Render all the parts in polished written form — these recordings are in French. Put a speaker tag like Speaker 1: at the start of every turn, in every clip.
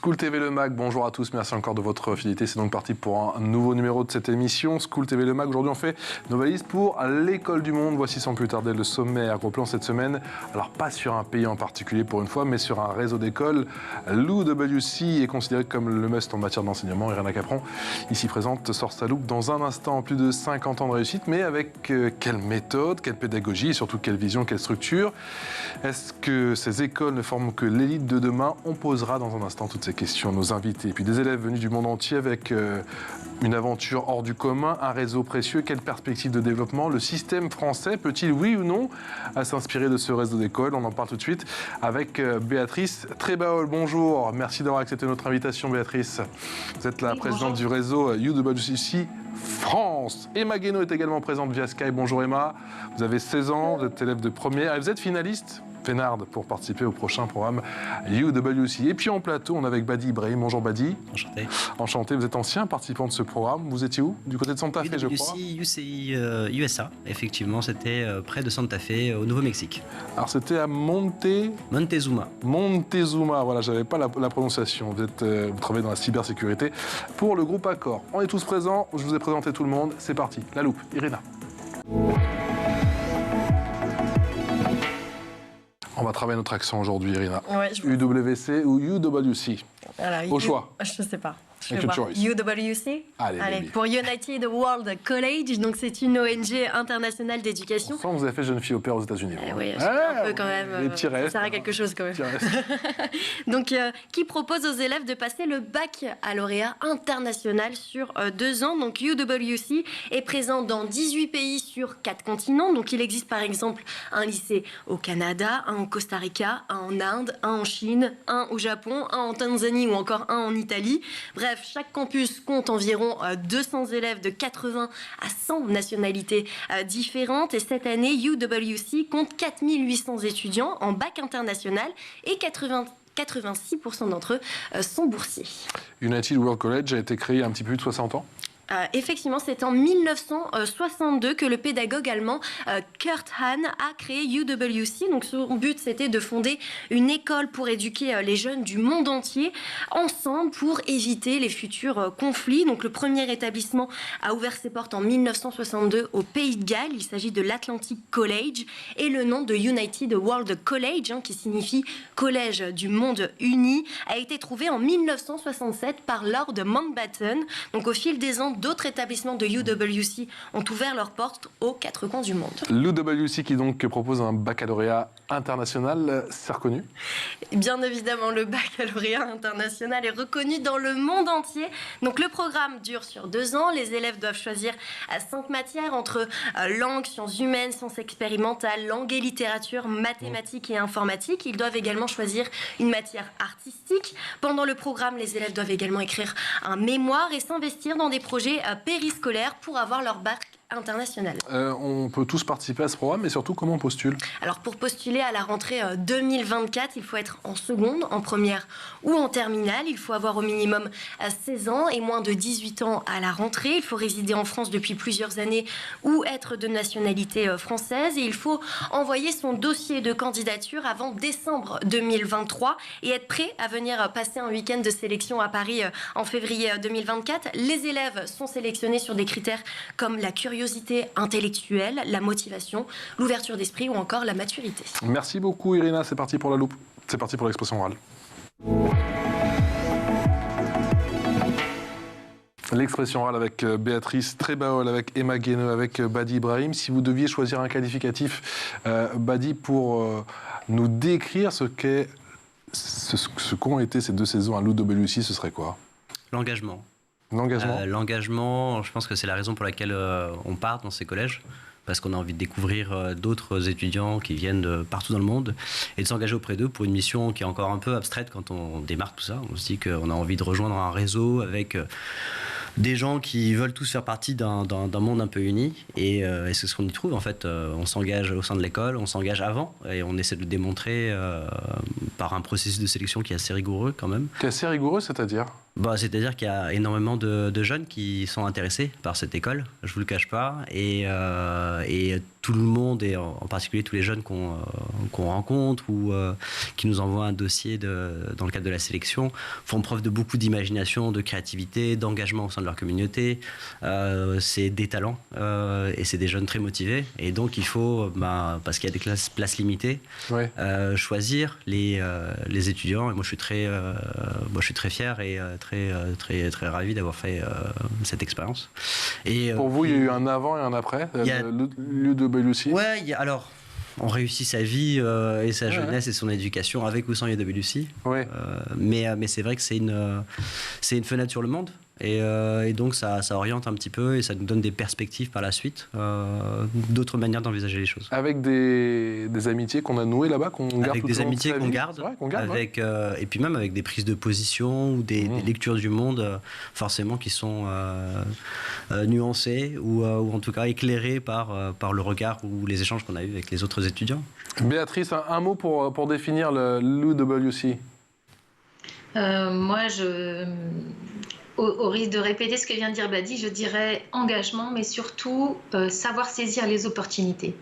Speaker 1: School TV Le Mag, bonjour à tous, merci encore de votre fidélité. C'est donc parti pour un nouveau numéro de cette émission. School TV Le Mag, aujourd'hui on fait nos valises pour l'école du monde. Voici sans plus tarder le sommaire. Gros plan cette semaine. Alors pas sur un pays en particulier pour une fois, mais sur un réseau d'écoles. L'UWC est considéré comme le must en matière d'enseignement. Irina Capron, ici présente, sort sa loupe dans un instant. Plus de 50 ans de réussite, mais avec quelle méthode, quelle pédagogie et surtout quelle vision, quelle structure. Est-ce que ces écoles ne forment que l'élite de demain? On posera dans un instant toutes ces questions à nos invités. Et puis des élèves venus du monde entier avec une aventure hors du commun, un réseau précieux. Quelle perspective de développement? Le système français peut-il, oui ou non, s'inspirer de ce réseau d'écoles? On en parle tout de suite avec Béatrice Trébaol. Bonjour, merci d'avoir accepté notre invitation, Béatrice. Vous êtes la présidente du réseau UWC France. Emma Guénaud est également présente via Skype. Bonjour Emma, vous avez 16 ans, vous êtes élève de première et vous êtes finaliste Fénard pour participer au prochain programme UWC. Et puis en plateau, on est avec Badi Ibrahim. Bonjour Badi.
Speaker 2: Enchanté.
Speaker 1: Enchanté, vous êtes ancien participant de ce programme. Vous étiez où? Du côté de Santa Fe, je crois.
Speaker 2: UCI, USA, effectivement, c'était près de Santa Fe, au Nouveau-Mexique.
Speaker 1: Alors c'était à
Speaker 2: Montezuma.
Speaker 1: Montezuma, voilà, j'avais pas la prononciation. Vous travaillez dans la cybersécurité pour le groupe Accor. On est tous présents, je vous ai présenté tout le monde. C'est parti, la loupe, Irina. On va travailler notre accent aujourd'hui, Irina.
Speaker 3: Ouais,
Speaker 1: UWC ou UWC?
Speaker 3: Voilà,
Speaker 1: Au choix.
Speaker 3: Je sais pas. Je
Speaker 1: Make
Speaker 3: vais
Speaker 1: a
Speaker 3: voir.
Speaker 1: choice.
Speaker 3: UWC.
Speaker 1: Allez,
Speaker 3: Pour United World College, donc c'est une ONG internationale d'éducation.
Speaker 1: Sans vous avez fait jeune fille au père aux États-Unis.
Speaker 3: Oui, un peu quand même.
Speaker 1: Les petits restes.
Speaker 3: Ça sert à quelque chose quand même. Donc, qui propose aux élèves de passer le baccalauréat international sur 2 ans. Donc, UWC est présent dans 18 pays sur 4 continents. Donc, il existe par exemple un lycée au Canada, un au Costa Rica, un en Inde, un en Chine, un au Japon, un en Tanzanie ou encore un en Italie. Bref, chaque campus compte environ 200 élèves de 80 à 100 nationalités différentes. Et cette année, UWC compte 4800 étudiants en bac international et 86% d'entre eux sont boursiers.
Speaker 1: United World College a été créé il y a un petit peu plus de 60 ans.
Speaker 3: Effectivement, c'est en 1962 que le pédagogue allemand Kurt Hahn a créé UWC. Donc, son but, c'était de fonder une école pour éduquer les jeunes du monde entier ensemble pour éviter les futurs conflits. Donc, le premier établissement a ouvert ses portes en 1962 au Pays de Galles. Il s'agit de l'Atlantic College et le nom de United World College, qui signifie Collège du monde uni, a été trouvé en 1967 par Lord Mountbatten. Donc, au fil des ans, d'autres établissements de UWC ont ouvert leurs portes aux 4 coins du monde.
Speaker 1: L'UWC qui donc propose un baccalauréat international, c'est reconnu?
Speaker 3: Bien évidemment, le baccalauréat international est reconnu dans le monde entier. Donc le programme dure sur 2 ans. Les élèves doivent choisir 5 matières entre langue, sciences humaines, sciences expérimentales, langue et littérature, mathématiques et informatique. Ils doivent également choisir une matière artistique. Pendant le programme, les élèves doivent également écrire un mémoire et s'investir dans des projets périscolaires pour avoir leur bac international.
Speaker 1: On peut tous participer à ce programme, mais surtout, comment on postule?
Speaker 3: Alors, pour postuler à la rentrée 2024, il faut être en seconde, en première ou en terminale. Il faut avoir au minimum 16 ans et moins de 18 ans à la rentrée. Il faut résider en France depuis plusieurs années ou être de nationalité française. Et il faut envoyer son dossier de candidature avant décembre 2023 et être prêt à venir passer un week-end de sélection à Paris en février 2024. Les élèves sont sélectionnés sur des critères comme la curiosité intellectuelle, la motivation, l'ouverture d'esprit ou encore la maturité.
Speaker 1: Merci beaucoup Irina, c'est parti pour la loupe. C'est parti pour l'expression orale. L'expression orale avec Béatrice Trébaol, avec Emma Guénaud, avec Badi Ibrahim. Si vous deviez choisir un qualificatif, Badi, pour nous décrire ce qu'ont été ces 2 saisons à l'UWC, ce serait quoi?
Speaker 2: L'engagement. L'engagement, je pense que c'est la raison pour laquelle on part dans ces collèges, parce qu'on a envie de découvrir d'autres étudiants qui viennent de partout dans le monde et de s'engager auprès d'eux pour une mission qui est encore un peu abstraite quand on démarre tout ça. On se dit qu'on a envie de rejoindre un réseau avec des gens qui veulent tous faire partie d'un monde un peu uni et c'est ce qu'on y trouve en fait. On s'engage au sein de l'école, on s'engage avant et on essaie de le démontrer par un processus de sélection qui est assez rigoureux quand même.
Speaker 1: Qui est assez rigoureux, c'est-à-dire?
Speaker 2: C'est-à-dire qu'il y a énormément de jeunes qui sont intéressés par cette école, je ne vous le cache pas, et tout le monde, et en particulier tous les jeunes qu'on rencontre ou qui nous envoient un dossier dans le cadre de la sélection, font preuve de beaucoup d'imagination, de créativité, d'engagement au sein de leur communauté. C'est des talents et c'est des jeunes très motivés. Et donc il faut, parce qu'il y a des places limitées, choisir les étudiants. Et moi je suis très fier et très ravi d'avoir fait cette expérience. Et,
Speaker 1: pour vous, il y a eu un avant et un après l'UWC?
Speaker 2: Ouais, alors, on réussit sa vie et sa jeunesse et son éducation avec ou sans UWC. Ouais. Mais c'est vrai que c'est une fenêtre sur le monde. Et donc ça oriente un petit peu et ça nous donne des perspectives par la suite, d'autres manières d'envisager les choses.
Speaker 1: Avec des amitiés qu'on a nouées là-bas, qu'on garde
Speaker 2: avec
Speaker 1: tout
Speaker 2: des
Speaker 1: au long
Speaker 2: amitiés
Speaker 1: de sa
Speaker 2: qu'on
Speaker 1: vie.
Speaker 2: garde,
Speaker 1: Ouais, qu'on garde,
Speaker 2: avec, et puis même avec des prises de position ou des lectures du monde forcément qui sont nuancées ou en tout cas éclairées par le regard ou les échanges qu'on a eus avec les autres étudiants.
Speaker 1: Béatrice, un mot pour définir l'UWC.
Speaker 4: Moi, au risque de répéter ce que vient de dire Badi, je dirais engagement, mais surtout savoir saisir les opportunités.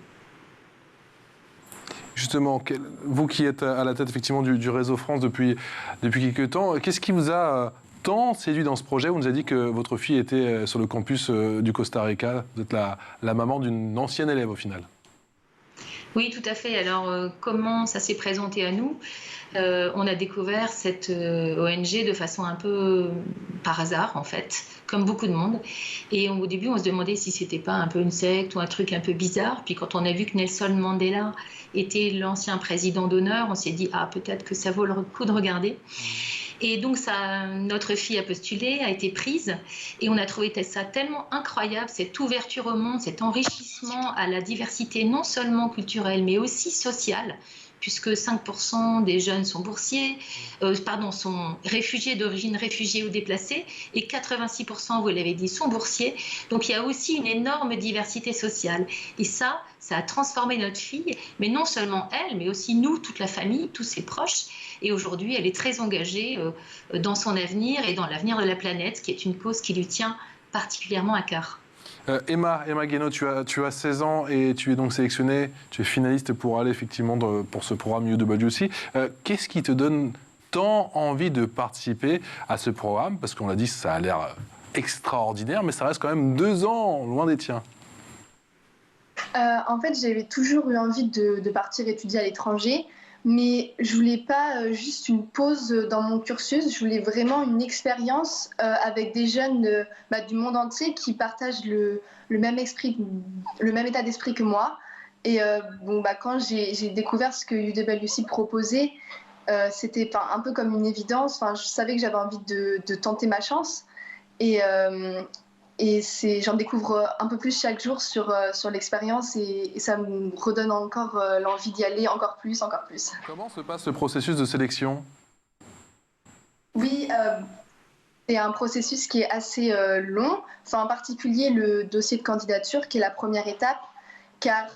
Speaker 1: Justement, vous qui êtes à la tête effectivement du réseau France depuis quelques temps, qu'est-ce qui vous a tant séduit dans ce projet? On nous a dit que votre fille était sur le campus du Costa Rica. Vous êtes la maman d'une ancienne élève au final.
Speaker 4: Oui, tout à fait. Alors, comment ça s'est présenté à nous? On a découvert cette ONG de façon un peu par hasard, en fait, comme beaucoup de monde. Et au début, on se demandait si c'était pas un peu une secte ou un truc un peu bizarre. Puis quand on a vu que Nelson Mandela était l'ancien président d'honneur, on s'est dit « Ah, peut-être que ça vaut le coup de regarder ». Et donc, notre fille a postulé, a été prise, et on a trouvé ça tellement incroyable, cette ouverture au monde, cet enrichissement à la diversité non seulement culturelle, mais aussi sociale, puisque 5% des jeunes sont sont réfugiés, d'origine réfugiée ou déplacée, et 86%, vous l'avez dit, sont boursiers. Donc il y a aussi une énorme diversité sociale. Et ça a transformé notre fille, mais non seulement elle, mais aussi nous, toute la famille, tous ses proches. Et aujourd'hui, elle est très engagée dans son avenir et dans l'avenir de la planète, qui est une cause qui lui tient particulièrement à cœur.
Speaker 1: Emma Guénaud, tu as 16 ans et tu es donc sélectionnée, tu es finaliste pour aller effectivement pour ce programme UWC. Qu'est-ce qui te donne tant envie de participer à ce programme? Parce qu'on l'a dit, ça a l'air extraordinaire, mais ça reste quand même 2 ans loin des tiens.
Speaker 5: En fait, j'avais toujours eu envie de partir étudier à l'étranger. Mais je voulais pas juste une pause dans mon cursus, je voulais vraiment une expérience avec des jeunes du monde entier qui partagent le même état d'esprit que moi. Et quand j'ai découvert ce que UWC proposait, c'était un peu comme une évidence. Je savais que j'avais envie de tenter ma chance. Et j'en découvre un peu plus chaque jour sur l'expérience et ça me redonne encore l'envie d'y aller encore plus.
Speaker 1: Comment se passe ce processus de sélection?
Speaker 5: Oui, c'est un processus qui est assez long, en particulier le dossier de candidature qui est la première étape, car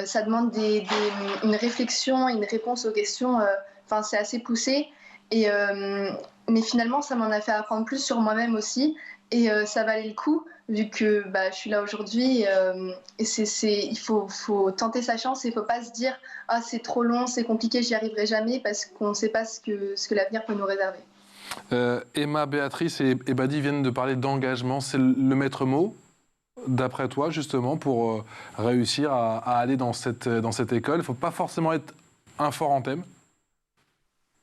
Speaker 5: ça demande une réflexion et une réponse aux questions, c'est assez poussé. Mais finalement, ça m'en a fait apprendre plus sur moi-même aussi. Et ça valait le coup, vu que je suis là aujourd'hui. Il faut tenter sa chance et il ne faut pas se dire « Ah, c'est trop long, c'est compliqué, j'y arriverai jamais » parce qu'on ne sait pas ce que l'avenir peut nous réserver.
Speaker 1: Emma, Béatrice et Badi viennent de parler d'engagement. C'est le maître mot, d'après toi, justement, pour réussir à aller dans cette école. Il ne faut pas forcément être un fort en thème.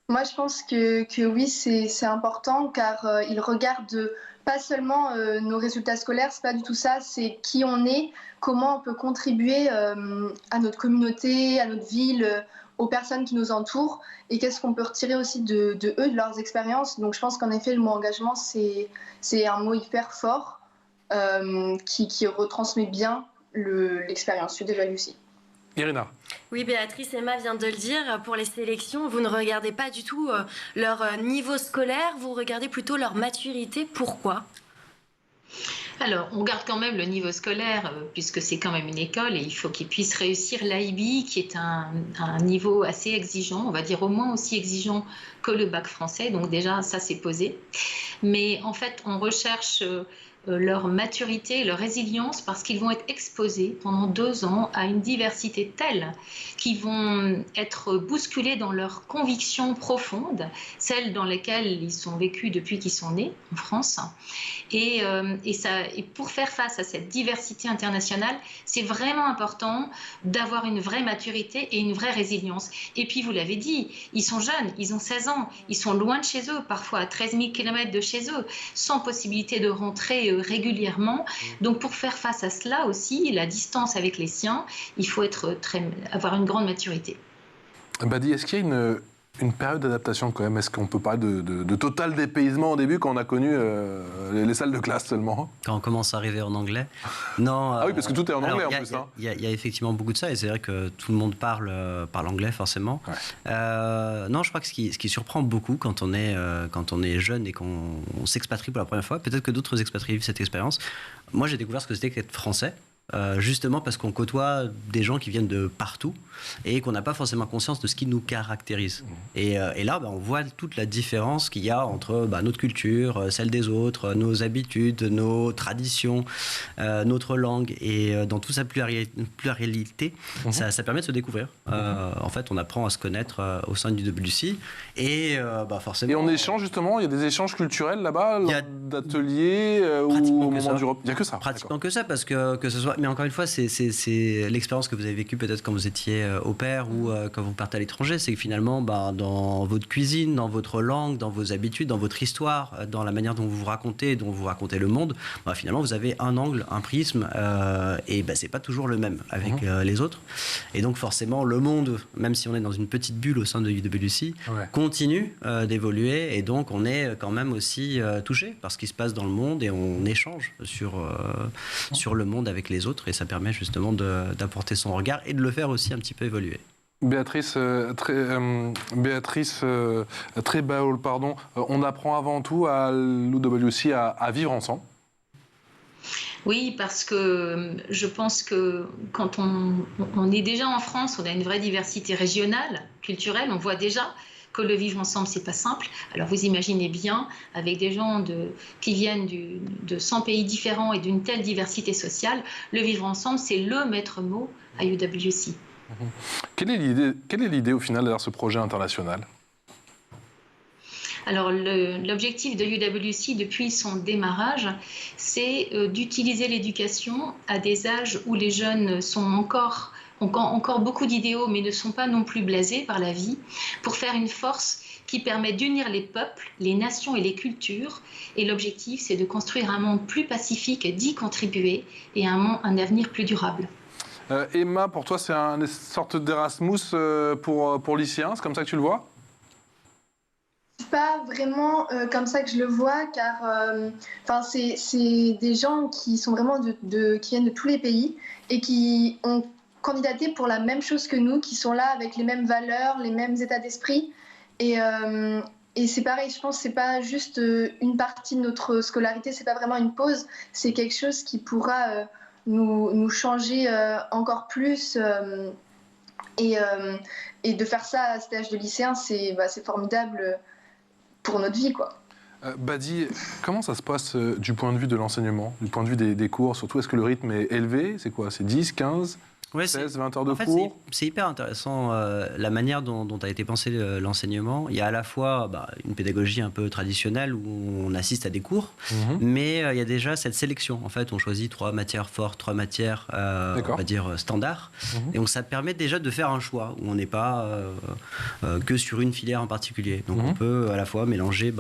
Speaker 5: Moi, je pense que oui, c'est important, car il regarde pas seulement nos résultats scolaires, c'est pas du tout ça, c'est qui on est, comment on peut contribuer à notre communauté, à notre ville, aux personnes qui nous entourent, et qu'est-ce qu'on peut retirer aussi de eux, de leurs expériences. Donc je pense qu'en effet, le mot engagement, c'est un mot hyper fort qui retransmet bien l'expérience UWC.
Speaker 1: Irina.
Speaker 3: Oui, Béatrice, Emma vient de le dire, pour les sélections, vous ne regardez pas du tout leur niveau scolaire, vous regardez plutôt leur maturité. Pourquoi ?
Speaker 4: Alors, on garde quand même le niveau scolaire, puisque c'est quand même une école et il faut qu'ils puissent réussir l'IB, qui est un niveau assez exigeant, on va dire au moins aussi exigeant que le bac français. Donc déjà, ça c'est posé. Mais en fait, on recherche leur maturité, leur résilience, parce qu'ils vont être exposés pendant 2 ans à une diversité telle qu'ils vont être bousculés dans leurs convictions profondes, celles dans lesquelles ils sont vécus depuis qu'ils sont nés en France. Et pour faire face à cette diversité internationale, c'est vraiment important d'avoir une vraie maturité et une vraie résilience. Et puis, vous l'avez dit, ils sont jeunes, ils ont 16 ans, ils sont loin de chez eux, parfois à 13 000 km de chez eux, sans possibilité de rentrer régulièrement. Donc, pour faire face à cela aussi, la distance avec les siens, il faut avoir une grande maturité.
Speaker 1: Badi, est-ce qu'il y a une période d'adaptation quand même? Est-ce qu'on peut parler de total dépaysement au début quand on a connu les salles de classe seulement?
Speaker 2: Quand on commence à arriver en anglais. Non.
Speaker 1: Ah oui, parce que tout est en anglais en plus.
Speaker 2: Il y a effectivement beaucoup de ça, et c'est vrai que tout le monde parle anglais forcément. Ouais. Non, je crois que ce qui surprend beaucoup quand on est jeune et qu'on s'expatrie pour la première fois, peut-être que d'autres expatriés vivent cette expérience. Moi, j'ai découvert ce que c'était qu'être français. Justement parce qu'on côtoie des gens qui viennent de partout et qu'on n'a pas forcément conscience de ce qui nous caractérise. Et là, on voit toute la différence qu'il y a entre notre culture, celle des autres, nos habitudes, nos traditions, notre langue. Et dans toute sa pluralité, ça permet de se découvrer. En fait, on apprend à se connaître au sein du WC. Et forcément...
Speaker 1: Et on échange justement, il y a des échanges culturels là-bas, d'ateliers ou au moment du repas. Il n'y a que ça.
Speaker 2: Pratiquement que ça, parce que ce soit... Mais encore une fois, c'est l'expérience que vous avez vécue peut-être quand vous étiez au pair ou quand vous partez à l'étranger. C'est que finalement, dans votre cuisine, dans votre langue, dans vos habitudes, dans votre histoire, dans la manière dont vous racontez le monde, finalement, vous avez un angle, un prisme, et c'est pas toujours le même avec les autres. Et donc forcément, le monde, même si on est dans une petite bulle au sein de UWC, continue d'évoluer, et donc on est quand même aussi touché par ce qui se passe dans le monde, et on échange sur le monde avec les autres, et ça permet justement d'apporter son regard et de le faire aussi un petit peu évoluer.
Speaker 1: Béatrice Trébaol, on apprend avant tout à l'UWC à vivre ensemble.
Speaker 4: Oui, parce que je pense que quand on est déjà en France, on a une vraie diversité régionale, culturelle, on voit déjà que le vivre ensemble, c'est pas simple. Alors vous imaginez bien, avec des gens qui viennent de 100 pays différents et d'une telle diversité sociale, le vivre ensemble, c'est le maître mot à UWC.
Speaker 1: Quelle est l'idée au final derrière ce projet international?
Speaker 4: Alors l'objectif de UWC depuis son démarrage, c'est d'utiliser l'éducation à des âges où les jeunes ont encore beaucoup d'idéaux, mais ne sont pas non plus blasés par la vie, pour faire une force qui permet d'unir les peuples, les nations et les cultures. Et l'objectif, c'est de construire un monde plus pacifique, d'y contribuer, et un avenir plus durable.
Speaker 1: Emma, pour toi, c'est une sorte d'Erasmus pour lycéens, c'est comme ça que tu le vois?
Speaker 5: C'est pas vraiment comme ça que je le vois, car c'est des gens qui sont vraiment qui viennent de tous les pays et qui ont candidaté pour la même chose que nous, qui sont là avec les mêmes valeurs, les mêmes états d'esprit. Et c'est pareil, je pense que c'est pas juste une partie de notre scolarité, c'est pas vraiment une pause, c'est quelque chose qui pourra nous changer encore plus. Et de faire ça à cet âge de lycéen, c'est formidable pour notre vie, quoi.
Speaker 1: Badi, comment ça se passe du point de vue de l'enseignement, du point de vue des cours? Surtout, est-ce que le rythme est élevé? C'est quoi? C'est 10, 15 16, 20 heures de cours?
Speaker 2: C'est hyper intéressant la manière dont a été pensé l'enseignement. Il y a à la fois une pédagogie un peu traditionnelle où on assiste à des cours, mais il y a déjà cette sélection. En fait, on choisit 3 matières fortes, 3 matières, on va dire, standards. Et donc, ça permet déjà de faire un choix où on n'est pas que sur une filière en particulier. Donc, on peut à la fois mélanger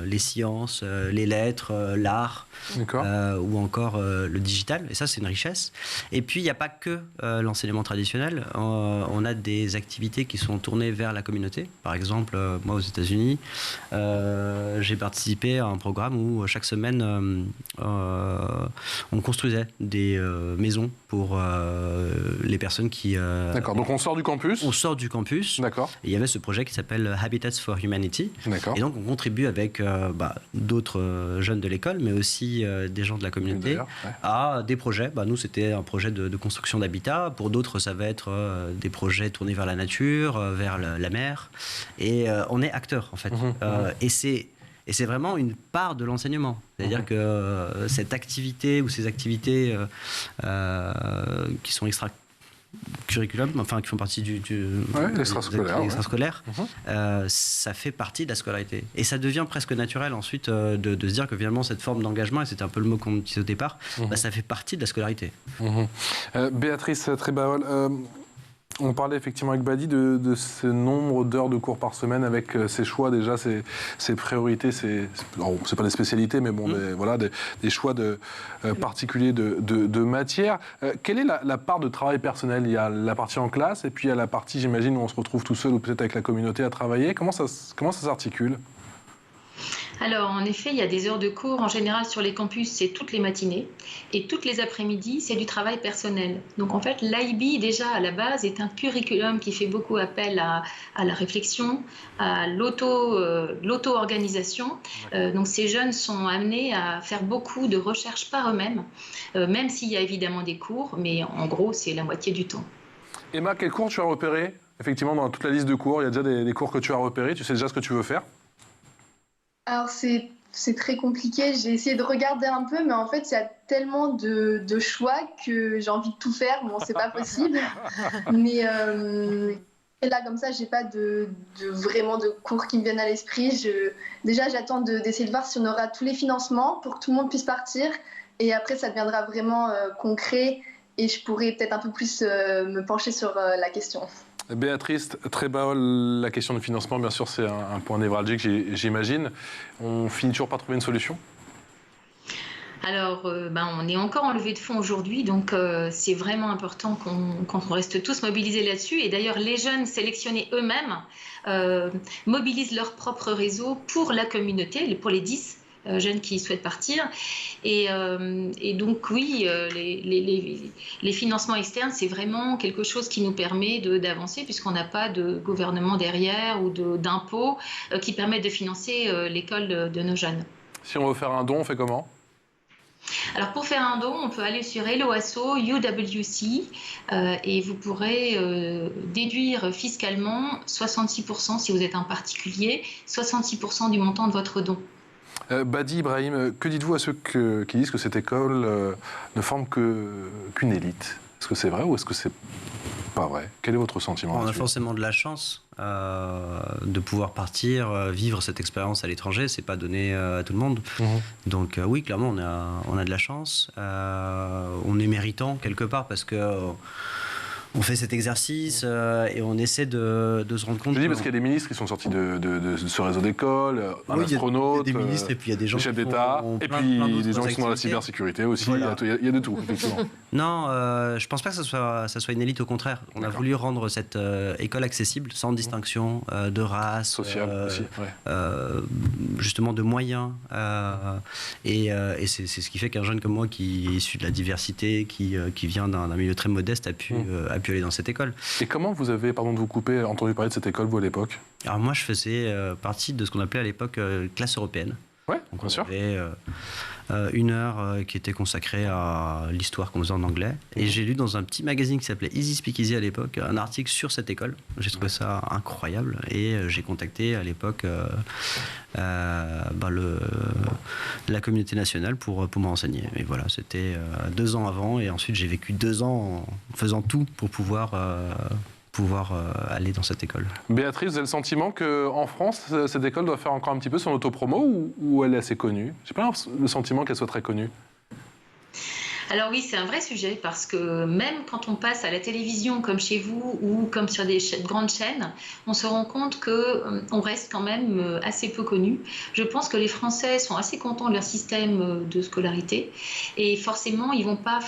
Speaker 2: les sciences, les lettres, l'art, ou encore le digital. Et ça, c'est une richesse. Et puis, il n'y a pas que l'enseignement traditionnel. On a des activités qui sont tournées vers la communauté. Par exemple, moi aux États-Unis, j'ai participé à un programme où chaque semaine, on construisait des maisons pour les personnes qui...
Speaker 1: D'accord, donc on sort du campus.
Speaker 2: On sort du campus.
Speaker 1: D'accord.
Speaker 2: Et il y avait ce projet qui s'appelle Habitats for Humanity.
Speaker 1: D'accord.
Speaker 2: Et donc on contribue avec d'autres jeunes de l'école, mais aussi des gens de la communauté, à des projets. Nous, c'était un projet de construction d'habitat. Pour d'autres, ça va être des projets tournés vers la nature, vers la mer. Et on est acteurs, en fait. Et c'est vraiment une part de l'enseignement. C'est-à-dire que cette activité ou ces activités qui sont curriculum, enfin qui font partie du extrascolaire, ça fait partie de la scolarité. Et ça devient presque naturel ensuite de se dire que finalement cette forme d'engagement, et c'était un peu le mot qu'on utilisait au départ, ça fait partie de la scolarité.
Speaker 1: Béatrice Trébaol, on parlait effectivement avec Badi de ce nombre d'heures de cours par semaine avec ses choix déjà, ses priorités, c'est pas des spécialités, mais bon, des choix particuliers de matière. Quelle est la part de travail personnel? Il y a la partie en classe et puis il y a la partie, j'imagine, où on se retrouve tout seul ou peut-être avec la communauté à travailler. Comment ça s'articule?
Speaker 4: Alors, en effet, il y a des heures de cours. En général, sur les campus, c'est toutes les matinées. Et toutes les après-midi, c'est du travail personnel. Donc, en fait, l'IB, déjà, à la base, est un curriculum qui fait beaucoup appel à la réflexion, à l'auto-organisation. Donc, ces jeunes sont amenés à faire beaucoup de recherches par eux-mêmes, même s'il y a évidemment des cours, mais en gros, c'est la moitié du temps.
Speaker 1: Emma, quel cours tu as repéré? Effectivement, dans toute la liste de cours, il y a déjà des cours que tu as repérés. Tu sais déjà ce que tu veux faire?
Speaker 5: Alors, c'est très compliqué. J'ai essayé de regarder un peu, mais en fait, il y a tellement de choix que j'ai envie de tout faire. Bon, c'est pas possible. Mais là, comme ça, j'ai pas vraiment de cours qui me viennent à l'esprit. Déjà, j'attends d'essayer de voir si on aura tous les financements pour que tout le monde puisse partir. Et après, ça deviendra vraiment concret et je pourrai peut-être un peu plus me pencher sur la question.
Speaker 1: Béatrice Trébaol, la question du financement, bien sûr, c'est un point névralgique, j'imagine. On finit toujours par trouver une solution?
Speaker 4: Alors, on est encore en levée de fonds aujourd'hui, donc c'est vraiment important qu'on reste tous mobilisés là-dessus. Et d'ailleurs, les jeunes sélectionnés eux-mêmes mobilisent leur propre réseau pour la communauté, pour les 10 jeunes qui souhaitent partir. Et donc, oui, les financements externes, c'est vraiment quelque chose qui nous permet d'avancer, puisqu'on n'a pas de gouvernement derrière ou d'impôts qui permettent de financer l'école de nos jeunes.
Speaker 1: Si on veut faire un don, on fait comment?
Speaker 4: Alors, pour faire un don, on peut aller sur Helloasso, UWC, et vous pourrez déduire fiscalement 66% si vous êtes un particulier, 66% du montant de votre don.
Speaker 1: Badi Ibrahim, que dites-vous à ceux qui disent que cette école ne forme qu'une élite? Est-ce que c'est vrai ou est-ce que c'est pas vrai? Quel est votre sentiment?
Speaker 2: On a forcément de la chance de pouvoir partir, vivre cette expérience à l'étranger. C'est pas donné à tout le monde. Donc oui, clairement, on a de la chance. On est méritant quelque part parce que on fait cet exercice et on essaie de se rendre compte.
Speaker 1: Je dis parce qu'il y a des ministres qui sont sortis de ce réseau d'école, un astronaute,
Speaker 2: il y a des ministres et puis il y a des gens
Speaker 1: chefs d'État, et puis des gens qui sont dans la cybersécurité aussi. Voilà. Il y a de tout, effectivement.
Speaker 2: Non, je pense pas que ça soit une élite, au contraire. On a voulu rendre cette école accessible, sans distinction de race,
Speaker 1: sociale aussi,
Speaker 2: justement de moyens. Et c'est ce qui fait qu'un jeune comme moi, qui est issu de la diversité, qui vient d'un milieu très modeste, a pu aller dans cette école.
Speaker 1: Et comment vous avez, pardon de vous couper, entendu parler de cette école, vous, à l'époque?
Speaker 2: Alors moi, je faisais partie de ce qu'on appelait à l'époque classe européenne.
Speaker 1: Oui,
Speaker 2: bien sûr. On avait une heure qui était consacrée à l'histoire qu'on faisait en anglais. Et j'ai lu dans un petit magazine qui s'appelait Easy Speak Easy à l'époque un article sur cette école. J'ai trouvé ça incroyable et j'ai contacté à l'époque la communauté nationale pour me renseigner. Et voilà, c'était 2 ans avant et ensuite j'ai vécu 2 ans en faisant tout pour pouvoir aller dans cette école.
Speaker 1: Béatrice, vous avez le sentiment qu'en France, cette école doit faire encore un petit peu son autopromo ou elle est assez connue? Je n'ai pas le sentiment qu'elle soit très connue.
Speaker 4: Alors oui, c'est un vrai sujet parce que même quand on passe à la télévision comme chez vous ou comme sur des grandes chaînes, on se rend compte qu'on reste quand même assez peu connu. Je pense que les Français sont assez contents de leur système de scolarité et forcément, ils ne vont pas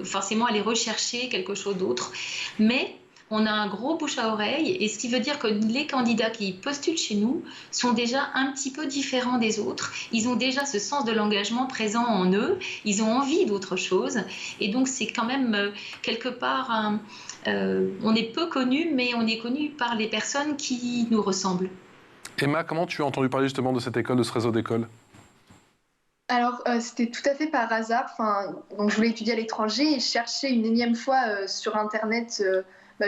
Speaker 4: forcément aller rechercher quelque chose d'autre. Mais on a un gros bouche à oreille, et ce qui veut dire que les candidats qui postulent chez nous sont déjà un petit peu différents des autres. Ils ont déjà ce sens de l'engagement présent en eux, ils ont envie d'autre chose, et donc c'est quand même quelque part, on est peu connu, mais on est connu par les personnes qui nous ressemblent.
Speaker 1: Emma, comment tu as entendu parler justement de cette école, de ce réseau d'écoles ?
Speaker 5: Alors, c'était tout à fait par hasard. Donc, je voulais étudier à l'étranger et chercher une énième fois sur Internet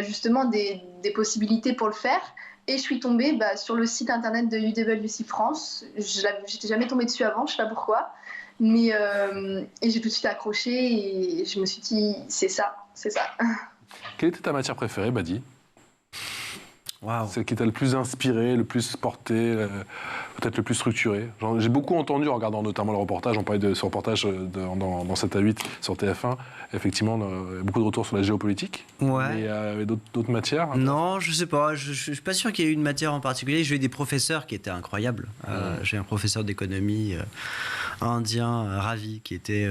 Speaker 5: justement des possibilités pour le faire. Et je suis tombée sur le site Internet de UWC France. Je n'étais jamais tombée dessus avant, je ne sais pas pourquoi. Mais et j'ai tout de suite accroché et je me suis dit, c'est ça.
Speaker 1: Quelle était ta matière préférée, Badi ?
Speaker 2: Wow.
Speaker 1: Celle qui t'a le plus inspiré, le plus porté, peut-être le plus structuré. J'ai beaucoup entendu, en regardant notamment le reportage, on parlait de ce reportage dans 7 à 8 sur TF1, effectivement, beaucoup de retours sur la géopolitique.
Speaker 2: Ouais.
Speaker 1: Mais il y avait d'autres matières.
Speaker 2: Non, je sais pas. Je suis pas sûr qu'il y ait eu une matière en particulier. J'ai eu des professeurs qui étaient incroyables. J'ai un professeur d'économie indien, Ravi, qui était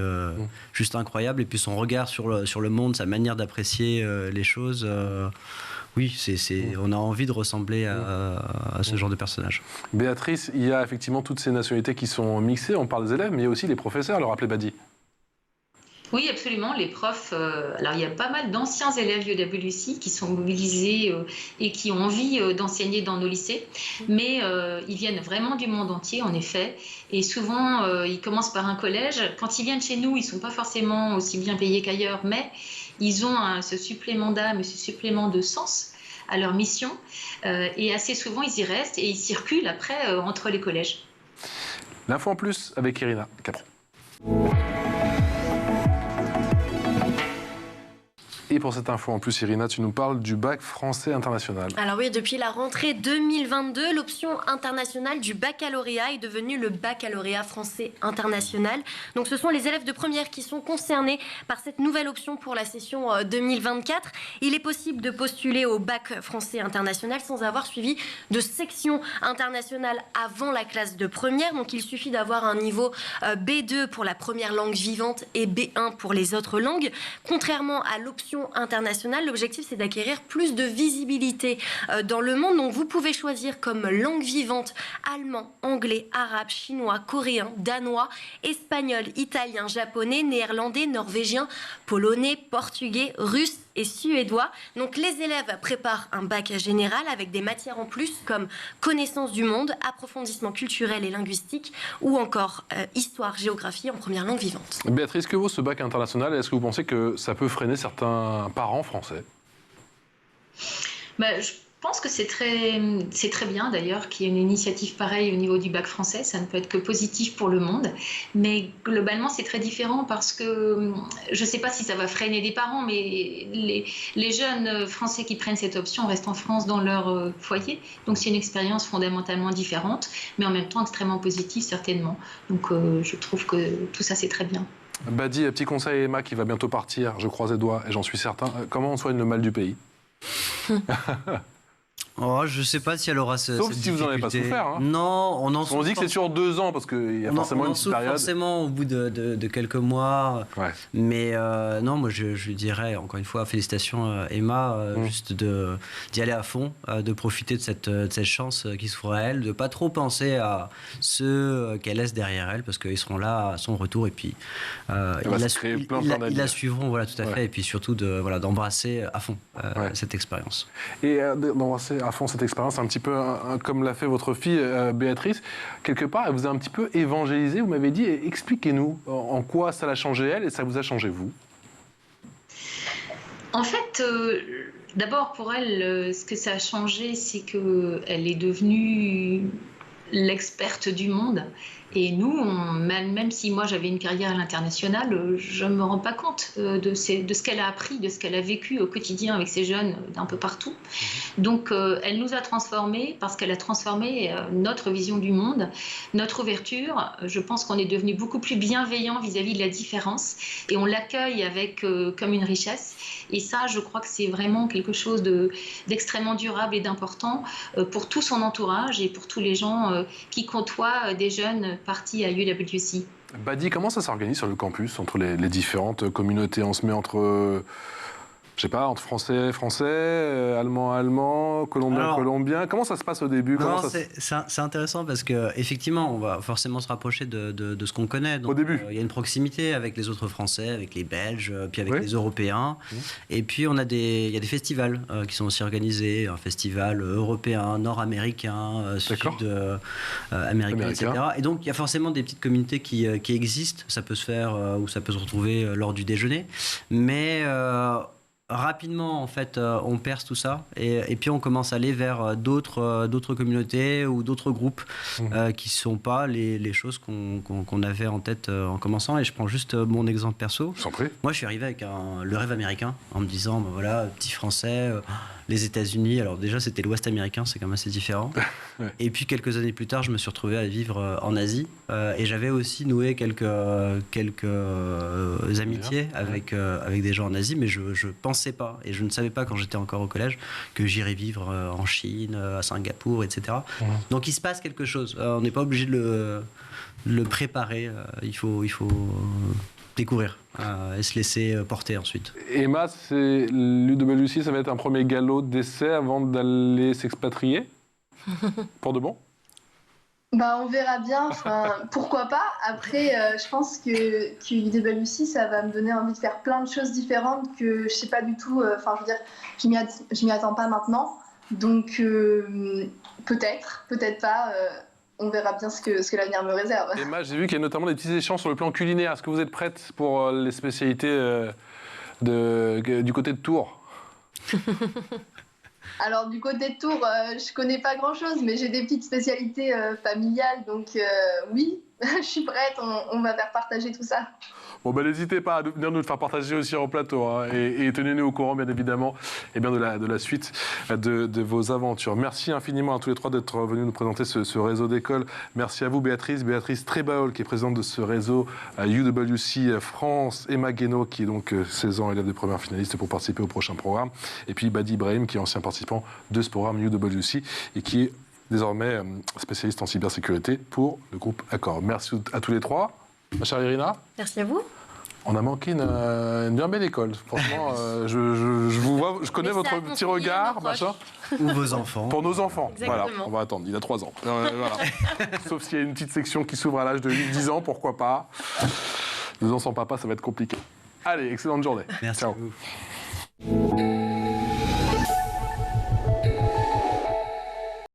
Speaker 2: juste incroyable. Et puis son regard sur le monde, sa manière d'apprécier les choses... Oui, on a envie de ressembler à ce genre de personnage.
Speaker 1: Béatrice, il y a effectivement toutes ces nationalités qui sont mixées. On parle des élèves, mais il y a aussi les professeurs, le rappelait Badi.
Speaker 4: Oui, absolument. Les profs, alors il y a pas mal d'anciens élèves UWC qui sont mobilisés et qui ont envie d'enseigner dans nos lycées, mais ils viennent vraiment du monde entier, en effet. Et souvent, ils commencent par un collège. Quand ils viennent chez nous, ils ne sont pas forcément aussi bien payés qu'ailleurs, mais ils ont ce supplément d'âme et ce supplément de sens à leur mission. Et assez souvent, ils y restent et ils circulent après entre les collèges.
Speaker 1: L'info en plus avec Irina Capron. Et pour cette info en plus, Irina, tu nous parles du bac français international.
Speaker 3: Alors oui, depuis la rentrée 2022, l'option internationale du baccalauréat est devenue le baccalauréat français international. Donc ce sont les élèves de première qui sont concernés par cette nouvelle option pour la session 2024. Il est possible de postuler au bac français international sans avoir suivi de section internationale avant la classe de première. Donc il suffit d'avoir un niveau B2 pour la première langue vivante et B1 pour les autres langues. Contrairement à l'option internationale, l'objectif c'est d'acquérir plus de visibilité dans le monde. Donc vous pouvez choisir comme langue vivante allemand, anglais, arabe, chinois, coréen, danois, espagnol, italien, japonais, néerlandais, norvégien, polonais, portugais, russe et suédois. Donc les élèves préparent un bac général avec des matières en plus comme connaissance du monde, approfondissement culturel et linguistique ou encore histoire, géographie en première langue vivante.
Speaker 1: Béatrice, que vaut ce bac international et est-ce que vous pensez que ça peut freiner certains parents français ?
Speaker 4: Je pense que c'est très bien d'ailleurs qu'il y ait une initiative pareille au niveau du bac français. Ça ne peut être que positif pour le monde. Mais globalement, c'est très différent parce que je ne sais pas si ça va freiner des parents, mais les jeunes Français qui prennent cette option restent en France dans leur foyer. Donc c'est une expérience fondamentalement différente, mais en même temps extrêmement positive certainement. Donc je trouve que tout ça, c'est très bien.
Speaker 1: Badi, un petit conseil à Emma qui va bientôt partir, je croise les doigts et j'en suis certain. Comment on soigne le mal du pays ?
Speaker 2: Oh, je ne sais pas si elle aura cette
Speaker 1: Sauf si vous n'en avez pas souffert. Hein.
Speaker 2: Non, on en souffre.
Speaker 1: On dit que c'est sur 2 ans parce qu'il y a forcément une petite période.
Speaker 2: Forcément au bout de quelques mois.
Speaker 1: Ouais.
Speaker 2: Mais non, moi je dirais encore une fois félicitations Emma, juste d'y aller à fond, de profiter de cette chance qui s'offre à elle, de pas trop penser à ceux qu'elle laisse derrière elle parce qu'ils seront là à son retour et puis ils la suivront, voilà, tout à fait, et puis surtout d'embrasser à fond cette expérience.
Speaker 1: Et d'embrasser à fond cette expérience, un petit peu comme l'a fait votre fille Béatrice. Quelque part, elle vous a un petit peu évangélisé, vous m'avez dit. Expliquez-nous en quoi ça l'a changé elle et ça vous a changé vous.
Speaker 4: En fait, d'abord pour elle, ce que ça a changé, c'est qu'elle est devenue l'experte du monde Et nous, même si moi j'avais une carrière à l'international, je ne me rends pas compte de ce qu'elle a appris, de ce qu'elle a vécu au quotidien avec ces jeunes d'un peu partout. Donc elle nous a transformés parce qu'elle a transformé notre vision du monde, notre ouverture. Je pense qu'on est devenu beaucoup plus bienveillant vis-à-vis de la différence et on l'accueille comme une richesse. Et ça, je crois que c'est vraiment quelque chose d'extrêmement durable et d'important pour tout son entourage et pour tous les gens qui côtoient des jeunes partis à UWC.
Speaker 1: Badi, comment ça s'organise sur le campus, entre les différentes communautés? On se met entre... je sais pas, entre français, allemand, colombien. Comment ça se passe au début?
Speaker 2: C'est intéressant parce qu'effectivement, on va forcément se rapprocher de ce qu'on connaît. Donc,
Speaker 1: au début.
Speaker 2: Il y a une proximité avec les autres Français, avec les Belges, puis avec les Européens. Et puis, il y a des festivals qui sont aussi organisés. Un festival européen, nord-américain, sud-américain, etc. Et donc, il y a forcément des petites communautés qui existent. Ça peut se faire ou ça peut se retrouver lors du déjeuner. Mais... rapidement, en fait, on perce tout ça et puis on commence à aller vers d'autres communautés ou d'autres groupes qui ne sont pas les choses qu'on avait en tête en commençant. Et je prends juste mon exemple perso. Moi, je suis arrivé avec le rêve américain en me disant, ben voilà, petit français, les États-Unis. Alors déjà, c'était l'Ouest américain, c'est quand même assez différent. Et puis quelques années plus tard, je me suis retrouvé à vivre en Asie et j'avais aussi noué quelques amitiés avec des gens en Asie, mais je pensais pas et je ne savais pas quand j'étais encore au collège que j'irais vivre en Chine, à Singapour, etc. Donc il se passe quelque chose. On n'est pas obligé de le préparer. Il faut découvrir et se laisser porter ensuite.
Speaker 1: Emma, l'UWC, ça va être un premier galop d'essai avant d'aller s'expatrier pour de bon?
Speaker 5: On verra bien, pourquoi pas. Après, je pense que UWC, ça va me donner envie de faire plein de choses différentes que je sais pas du tout. Je veux dire, je m'y attends pas maintenant. Donc, peut-être pas. On verra bien ce que l'avenir me réserve.
Speaker 1: Emma, j'ai vu qu'il y a notamment des petits échanges sur le plan culinaire. Est-ce que vous êtes prête pour les spécialités du côté de Tours?
Speaker 5: Alors, du côté de Tours, je connais pas grand-chose, mais j'ai des petites spécialités familiales, donc oui, je suis prête, on va faire partager tout ça.
Speaker 1: Bon, n'hésitez pas à venir nous le faire partager aussi en plateau et tenez-nous au courant, bien évidemment, de la suite de vos aventures. Merci infiniment à tous les trois d'être venus nous présenter ce réseau d'écoles. Merci à vous, Béatrice Trébaol, qui est présidente de ce réseau UWC France, Emma Guénaud, qui est donc 16 ans, élève de première finaliste pour participer au prochain programme, et puis Badi Ibrahim, qui est ancien participant de ce programme UWC et qui est désormais spécialiste en cybersécurité pour le groupe Accor. Merci à tous les trois. Ma chère Irina.
Speaker 3: Merci à vous.
Speaker 1: On a manqué une bien belle école. Franchement, je vous vois, je connais votre petit regard, machin.
Speaker 2: Ou vos enfants.
Speaker 1: Pour nos enfants.
Speaker 3: Exactement.
Speaker 1: Voilà, on va attendre. Il a 3 ans. Voilà. Sauf s'il y a une petite section qui s'ouvre à l'âge de 8-10 ans, pourquoi pas. 2 ans sans papa, ça va être compliqué. Allez, excellente journée.
Speaker 2: Merci
Speaker 1: Ciao.
Speaker 2: à vous.